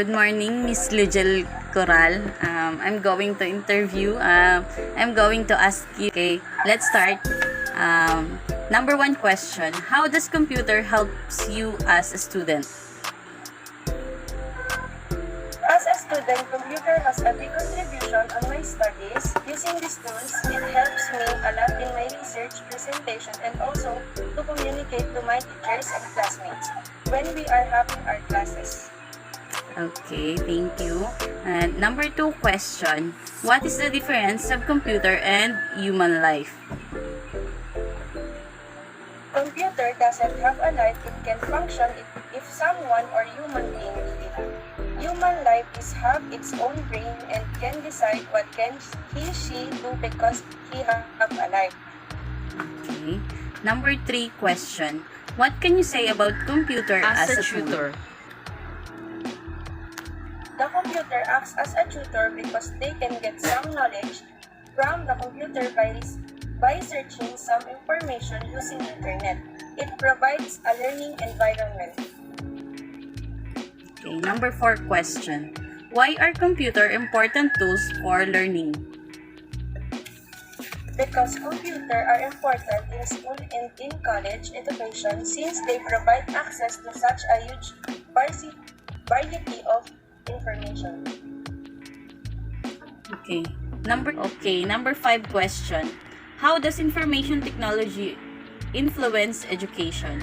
Good morning, Miss Lujel Coral. I'm going to interview. I'm going to ask you. Okay, let's start. Number one question: how does computer helps you as a student? As a student, computer has a big contribution on my studies. Using these tools, it helps me a lot in my research, presentation, and also to communicate to my teachers and classmates when we are having our classes. Okay, thank you. And number two question: what is the difference of computer and human life? Computer doesn't have a life, it can function if someone or human being need it. Human life is have its own brain and can decide what can she do because he have a life. Okay. Number three question: what can you say about computer as a tutor? The computer acts as a tutor because they can get some knowledge from the computer by searching some information using internet. It provides a learning environment. Okay, number four question: why are computer important tools for learning? Because computers are important in school and in college education since they provide access to such a huge variety of information. Number five question: how does information technology influence education?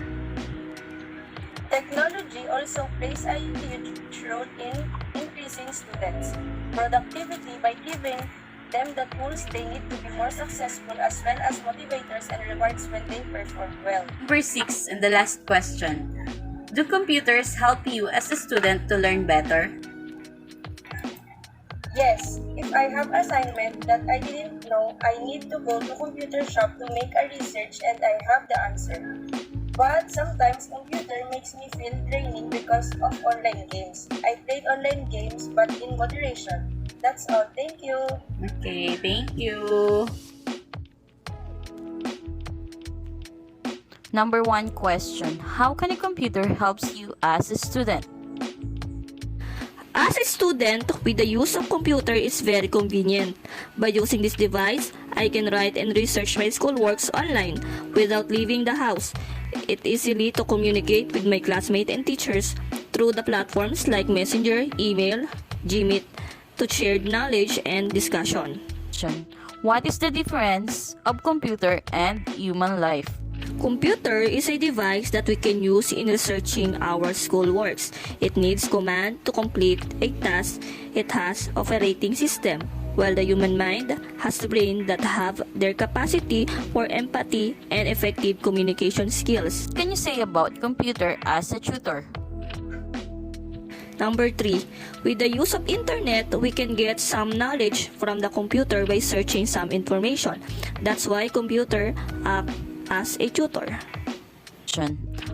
Technology also plays a huge role in increasing students' productivity by giving them the tools they need to be more successful as well as motivators and rewards when they perform well. Number six and the last question: do computers help you as a student to learn better? Yes, if I have assignment that I didn't know, I need to go to computer shop to make a research and I have the answer. But sometimes computer makes me feel draining because of online games. I played online games but in moderation. That's all. Thank you. Okay, thank you. Number one question: how can a computer helps you as a student? As a student, with the use of computer is very convenient. By using this device, I can write and research my schoolworks online without leaving the house. It easily to communicate with my classmates and teachers through the platforms like Messenger, email, Gmeet to share knowledge and discussion. What is the difference of computer and human life? Computer is a device that we can use in researching our schoolworks. It needs command to complete a task. It has operating system, while the human mind has brain that have their capacity for empathy and effective communication skills. What can you say about computer as a tutor? Number 3, with the use of internet, we can get some knowledge from the computer by searching some information. That's why computer act as a tutor.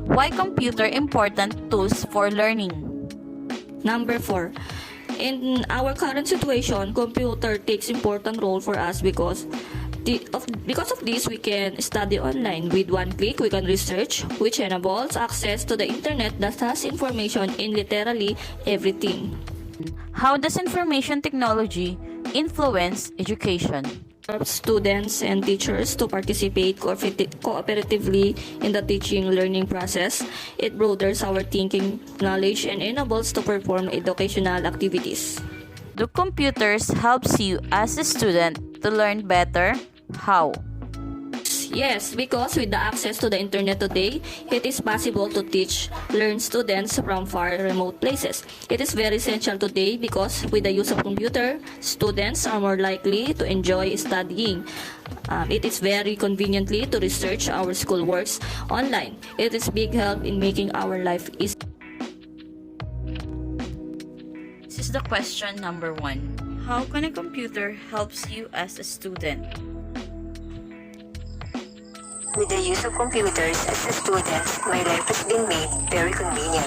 Why computer important tools for learning? Number 4, in our current situation, computer takes important role for us because of this we can study online. With one click, we can research, which enables access to the internet that has information in literally everything. How does information technology influence education? Students and teachers to participate cooperatively in the teaching learning process. It broadens our thinking, knowledge, and enables to perform educational activities. Do computers helps you as a student to learn better? How? Yes, because with the access to the internet today, it is possible to learn students from far remote places. It is very essential today because with the use of computer, students are more likely to enjoy studying. It is very conveniently to research our schoolworks online. It is big help in making our life easy. This is the question number 1. How can a computer helps you as a student? With the use of computers as a student, my life has been made very convenient.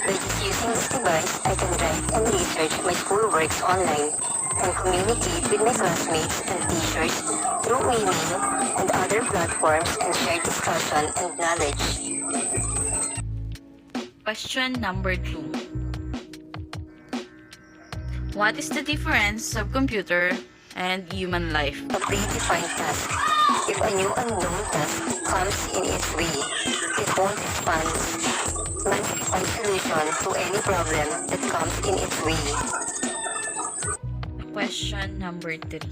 By just using this device, I can write and research my schoolworks online and communicate with my classmates and teachers through email and other platforms and share discussion and knowledge. Question number 2. What is the difference of computer and human life? A predefined task. If a new unknown task comes in its way, it won't respond. Man can find solution to any problem that comes in its way. Question number 3.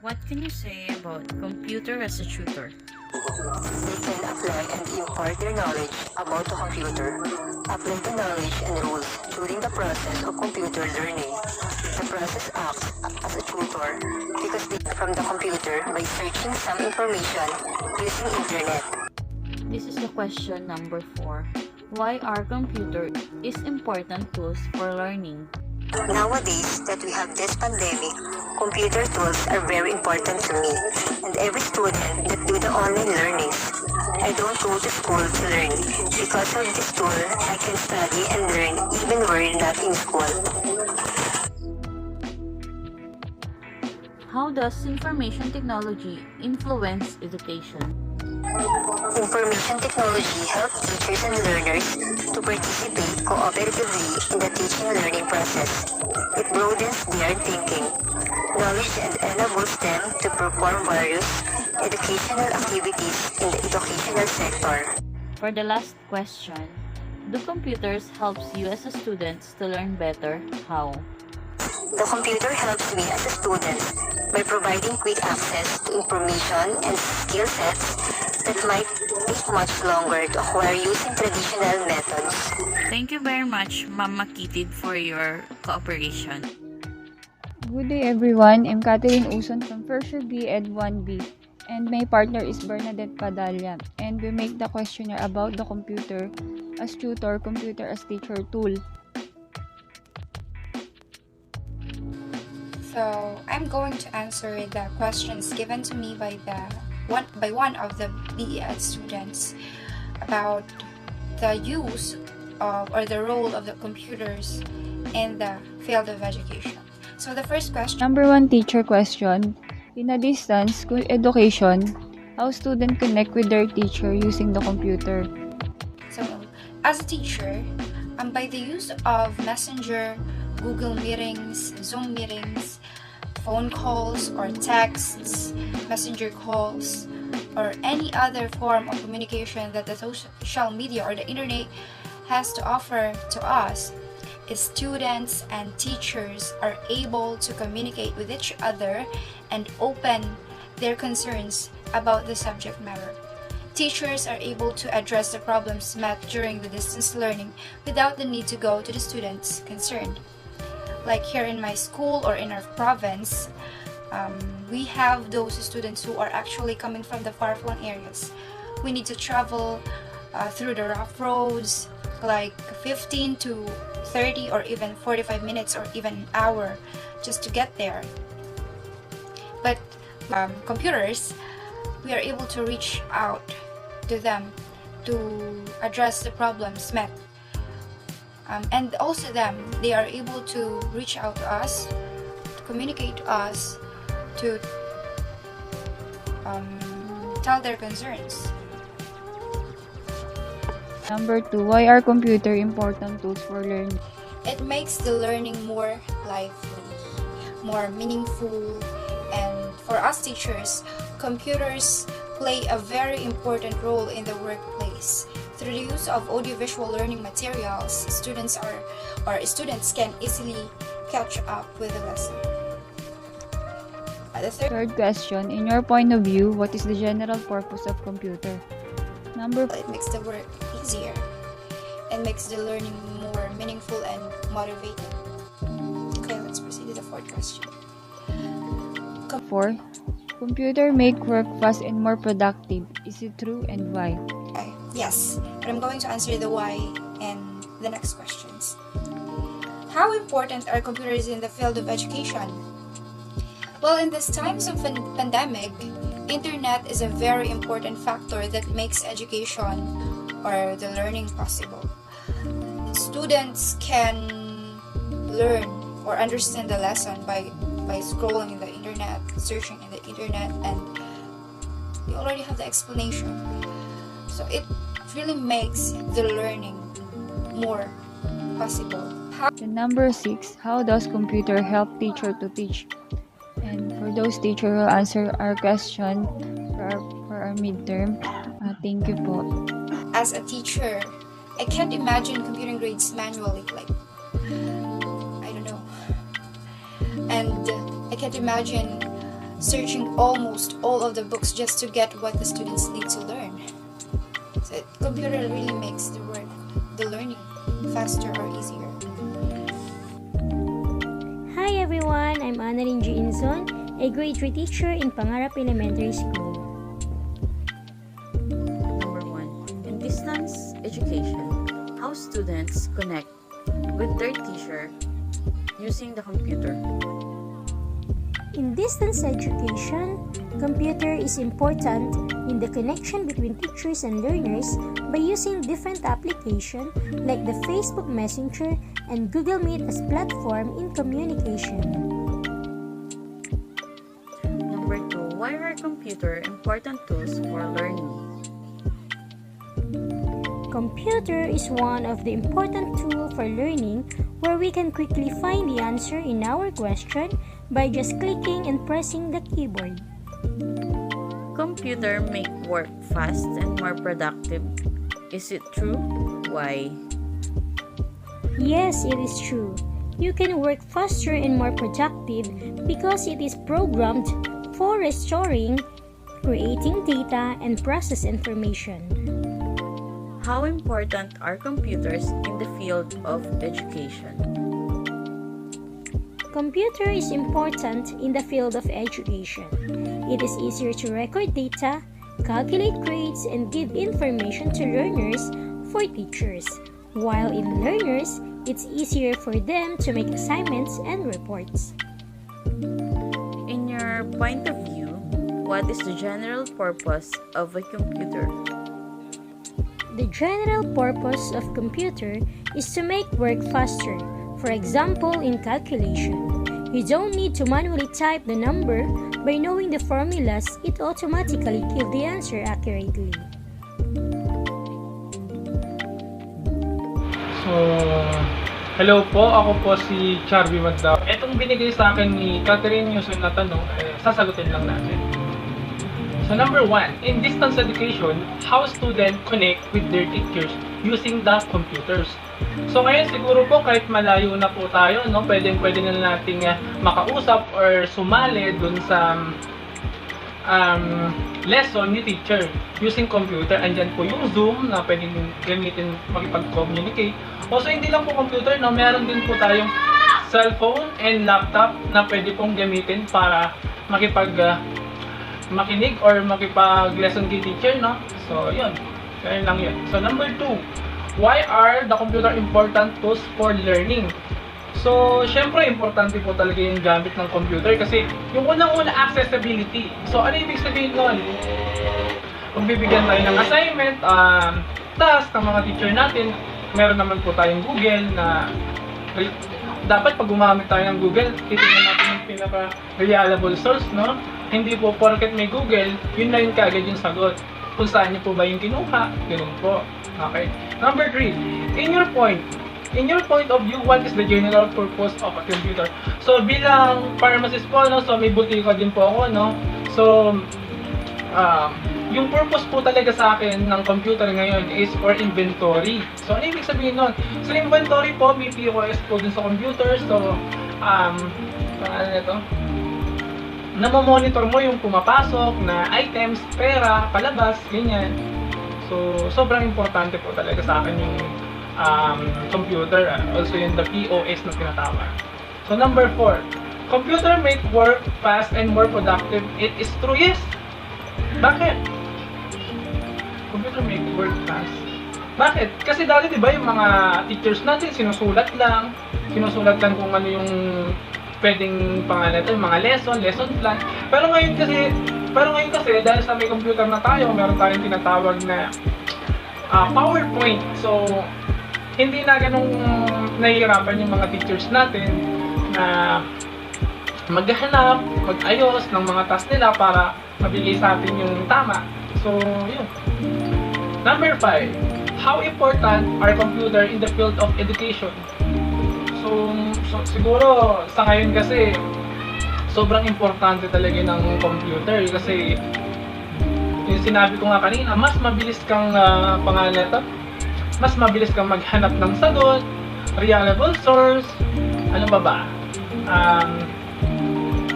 What can you say about computer as a tutor? They can apply and impart their knowledge about the computer, apply the knowledge and rules during the process of computer learning. The process acts as a tutor because they learn from the computer by searching some information using internet. This is the question number 4. Why are computer is important tools for learning? Nowadays that we have this pandemic, computer tools are very important to me and every student that do the online learnings. I don't go to school to learn. Because of this tool, I can study and learn even when not in school. How does information technology influence education? Information technology helps teachers and learners to participate cooperatively in the teaching and learning process. It broadens their thinking, knowledge and enables them to perform various educational activities in the educational sector. For the last question, do computers helps you as a student to learn better? How? The computer helps me as a student by providing quick access to information and skill sets that might take much longer to acquire using traditional methods. Thank you very much, Ma'am Makitid, for your cooperation. Good day everyone, I'm Catherine Uson from First Year B Ed 1B and my partner is Bernadette Padalla and we make the questionnaire about the computer as tutor, computer as teacher tool. So I'm going to answer the questions given to me by one of the BEd students about the use of or the role of the computers in the field of education. So the first question. Number 1 teacher question. In a distance school education, how students connect with their teacher using the computer? So as a teacher, by the use of Messenger, Google Meetings, Zoom meetings, phone calls or texts, messenger calls, or any other form of communication that the social media or the internet has to offer to us, students and teachers are able to communicate with each other and open their concerns about the subject matter. Teachers are able to address the problems met during the distance learning without the need to go to the students concerned. Like here in my school or in our province, we have those students who are actually coming from the far-flung areas. We need to travel through the rough roads, like 15 to 30 or even 45 minutes or even an hour just to get there. But computers, we are able to reach out to them to address the problems met. And also they are able to reach out to us, to communicate to us, to tell their concerns. Number 2, why are computer important tools for learning? It makes the learning more lively, more meaningful, and for us teachers, computers play a very important role in the workplace. Through the use of audiovisual learning materials, students can easily catch up with the lesson. The Third question, in your point of view, what is the general purpose of computer? Number 4, it makes the work easier and makes the learning more meaningful and motivating. Okay, let's proceed to the fourth question. computer make work fast and more productive. Is it true and why? Okay, yes, but I'm going to answer the why in the next questions. How important are computers in the field of education? Well, in these times of pandemic, internet is a very important factor that makes education or the learning possible. Students can learn or understand the lesson by scrolling in the internet, searching in the internet, and you already have the explanation. So it really makes the learning more possible. The number 6, how does computer help teacher to teach? And for those teacher who answer our question for our midterm, thank you po. As a teacher, I can't imagine computing grades manually, like, I don't know. And I can't imagine searching almost all of the books just to get what the students need to learn. So computer really makes the learning faster or easier. Hi everyone, I'm Annalyn G. Inzon, a grade 3 teacher in Pangarap Elementary School. Number 1. In distance education, how students connect with their teacher using the computer. In distance education, computer is important in the connection between teachers and learners by using different applications like the Facebook Messenger and Google Meet as platform in communication. Number 2. Why are computer important tools for learning? Computer is one of the important tools for learning where we can quickly find the answer in our question by just clicking and pressing the keyboard. Computer make work fast and more productive. Is it true? Why? Yes, it is true. You can work faster and more productive because it is programmed for storing, creating data, and process information. How important are computers in the field of education? Computer is important in the field of education. It is easier to record data, calculate grades, and give information to learners for teachers, while in learners, it's easier for them to make assignments and reports. In your point of view, what is the general purpose of a computer? The general purpose of computer is to make work faster. For example, in calculation, you don't need to manually type the number. By knowing the formulas, it automatically gives the answer accurately. So, hello po, ako po si Charby Magdao. Etong binigay sa akin ni Catherine Newson na tanong, sasagutin lang natin. So number 1, in distance education, how students connect with their teachers using the computers. So ngayon siguro po kahit malayo na po tayo, no, pwede na nating makausap or sumali dun sa lesson ni teacher using computer. Andyan po yung Zoom na pwedeng gamitin makipag-communicate. Also hindi lang po computer, no, meron din po tayong cellphone and laptop na pwede pong gamitin para makinig or makipag-lesson kay teacher, no? So, yun. Kaya lang yun. So, number 2. Why are the computer important tools for learning? So, syempre, importante po talaga yung gamit ng computer kasi yung unang-una, accessibility. So, ano ibig sabihin nun? Kung bibigyan tayo ng assignment, task ng mga teacher natin, meron naman po tayong Google na dapat pag gumamit tayo ng Google, titingnan natin yung pinaka-reliable source, no? Hindi po porket may Google, yun na yun kagad yung sagot. Kung saan niyo po ba yung kinuha, ganun po. Okay. Number 3, in your point of view, what is the general purpose of a computer? So, bilang pharmacist po, no? So, may butika din po ako, no? So, yung purpose po talaga sa akin ng computer ngayon is for inventory. So, ano ibig sabihin nun? So, inventory po, may POS po dun sa computer. So, paano na ito? Namomonitor mo yung pumapasok na items, pera, palabas, ganyan. So, sobrang importante po talaga sa akin yung computer. Also, yung the POS na tinatawag. So, number 4. Computer make work fast and more productive. It is true, yes. Bakit? Computer make work fast. Bakit? Kasi dati, di ba, yung mga teachers natin, sinusulat lang kung ano yung pwedeng pangalan ito, yung mga lesson plan. Pero ngayon kasi dahil sa may computer na tayo, meron tayong tinatawag na PowerPoint. So, hindi na ganung nahihirapan yung mga teachers natin na maghanap, mag-ayos ng mga task nila para mabigay sa atin yung tama. So, yun. Number 5. How important are computer in the field of education? So siguro sa ngayon kasi sobrang importante talaga ng computer kasi yung sinabi ko nga kanina, mas mabilis kang pangalan nito, mas mabilis kang maghanap ng sagot, reliable source, ano ba?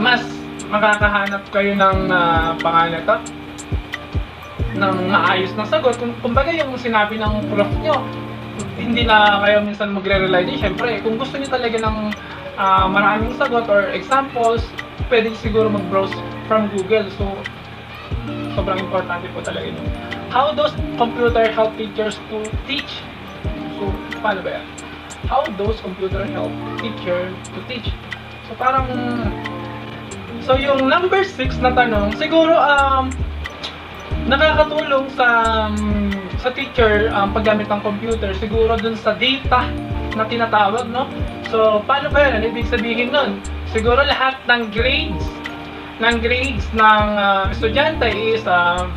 Mas makakahanap kayo ng pangalan nito, ng maayos na sagot. Kumbaga yung sinabi ng prof nyo, hindi na kayo minsan magre-rely din. Siyempre, kung gusto niyo talaga ng maraming sagot or examples, pwede siguro mag-browse from Google. So, sobrang importante po talaga yun. How does computer help teachers to teach? So, paano ba yan? How does computer help teacher to teach? So, parang... So, yung number 6 na tanong, siguro, nakakatulong sa teacher paggamit ng computer siguro dun sa data na tinatawag, no? So, paano ba yan? Ano ibig sabihin nun? Siguro lahat ng grades ng estudyante is anong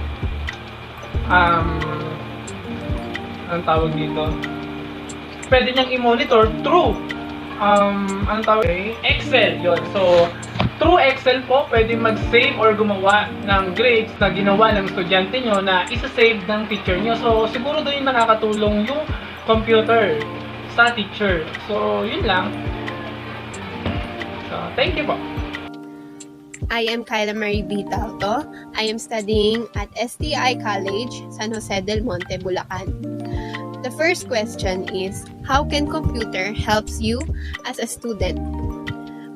tawag dito? Pwede niyang i-monitor through anong tawag? Excel, yun. So, through Excel po, pwede mag-save or gumawa ng grades na ginawa ng estudyante nyo na isa-save ng teacher nyo. So, siguro doon yung nakakatulong yung computer sa teacher. So, yun lang. So, thank you po. I am Kyla Marie B. Talto. I am studying at STI College, San Jose del Monte, Bulacan. The first question is, how can computer helps you as a student?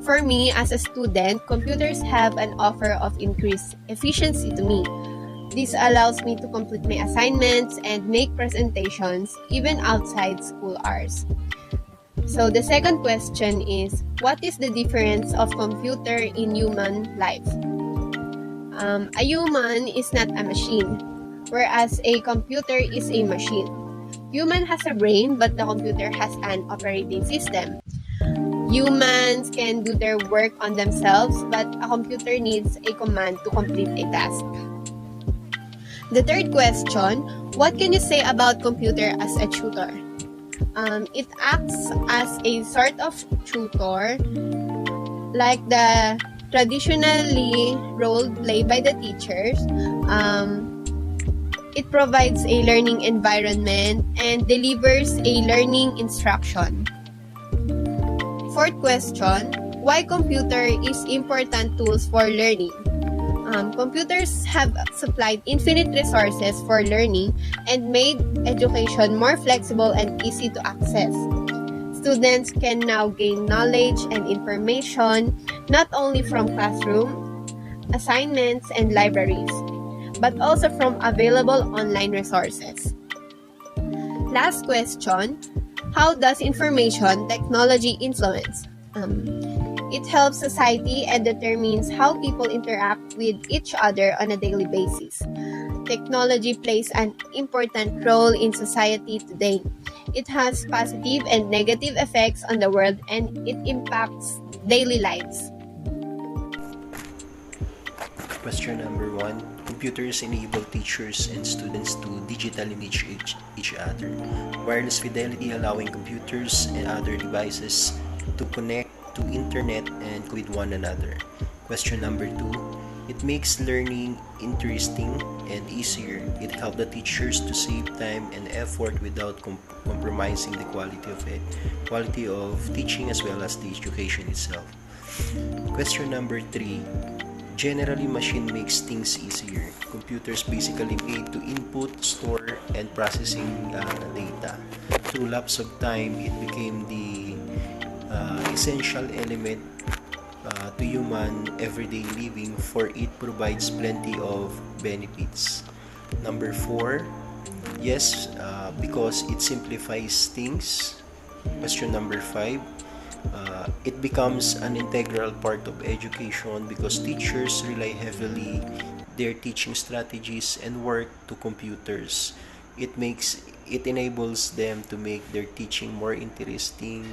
For me, as a student, computers have an offer of increased efficiency to me. This allows me to complete my assignments and make presentations even outside school hours. So the second question is, what is the difference of computer in human life? A human is not a machine, whereas a computer is a machine. Human has a brain, but the computer has an operating system. Humans can do their work on themselves, but a computer needs a command to complete a task. The third question, what can you say about computer as a tutor? It acts as a sort of tutor, like the traditionally role played by the teachers. It provides a learning environment and delivers a learning instruction. Fourth question, why computer is important tools for learning? Computers have supplied infinite resources for learning and made education more flexible and easy to access. Students can now gain knowledge and information not only from classroom, assignments, and libraries, but also from available online resources. Last question, how does information technology influence? It helps society and determines how people interact with each other on a daily basis. Technology plays an important role in society today. It has positive and negative effects on the world and it impacts daily lives. Question number 1. Computers enable teachers and students to digitally teach each other. Wireless fidelity allowing computers and other devices to connect to internet and with one another. Question number 2. It makes learning interesting and easier. It helps the teachers to save time and effort without compromising the quality of teaching as well as the education itself. Question number 3. Generally, machine makes things easier. Computers basically made to input, store, and processing data. Through lapse of time, it became the essential element to human everyday living, for it provides plenty of benefits. Number 4, yes, because it simplifies things. Question number 5, it becomes an integral part of education because teachers rely heavily their teaching strategies and work to computers. It enables them to make their teaching more interesting,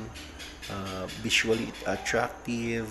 visually attractive,